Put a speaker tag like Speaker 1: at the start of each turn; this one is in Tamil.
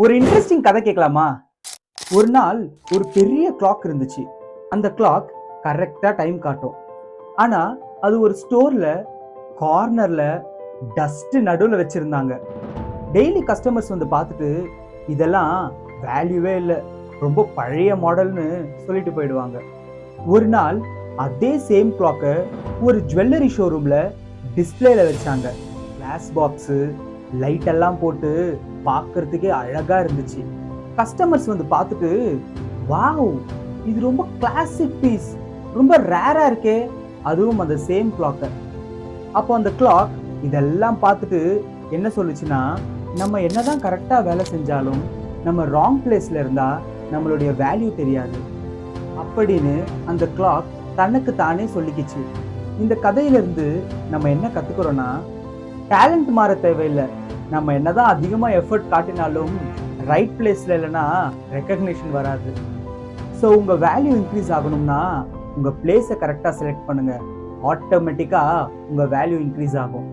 Speaker 1: ஒரு இன்ட்ரெஸ்டிங் கதை கேட்கலாமா? ஒரு நாள் ஒரு பெரிய கிளாக் இருந்துச்சு. அந்த கிளாக் கரெக்டா டைம் காட்டும். ஆனா அது ஒரு ஸ்டோர்ல கார்னர்ல டஸ்ட் நடுவுல வச்சிருந்தாங்க. டெய்லி கஸ்டமர்ஸ் வந்து பார்த்துட்டு இதெல்லாம் வேல்யூவே இல்லை, ரொம்ப பழைய மாடல்னு சொல்லிட்டு போயிடுவாங்க. ஒரு நாள் அதே சேம் கிளாக்கை ஒரு ஜுவல்லரி ஷோரூம்ல டிஸ்பிளேல வச்சாங்க. கிளாஸ் பாக்ஸு லைட் எல்லாம் போட்டு பார்க்கறதுக்கே அழகா இருந்துச்சு. கஸ்டமர்ஸ் வந்து பார்த்துட்டு, வாவ், இது ரொம்ப கிளாசிக் பீஸ், ரொம்ப ரேரா இருக்கே, அதுவும் அந்த சேம் கிளாக். அப்போ அந்த கிளாக் இதெல்லாம் பார்த்துட்டு என்ன சொல்லுச்சுன்னா, நம்ம என்னதான் கரெக்டா வேலை செஞ்சாலும் நம்ம ராங் பிளேஸ்ல இருந்தா நம்மளுடைய வேல்யூ தெரியாது அப்படின்னு அந்த கிளாக் தனக்கு தானே சொல்லிக்கிச்சு. இந்த கதையிலிருந்து நம்ம என்ன கத்துக்கிறோம்னா, டேலண்ட் மாற தேவையில்லை. நம்ம என்னதான் அதிகமா எஃபர்ட் காட்டினாலும் ரைட் பிளேஸ்ல இல்லைன்னா ரெக்கக்னிஷன் வராது. ஸோ உங்க வேல்யூ இன்க்ரீஸ் ஆகணும்னா உங்க பிளேஸை கரெக்டாக செலக்ட் பண்ணுங்க. ஆட்டோமேட்டிக்கா உங்க வேல்யூ இன்க்ரீஸ் ஆகும்.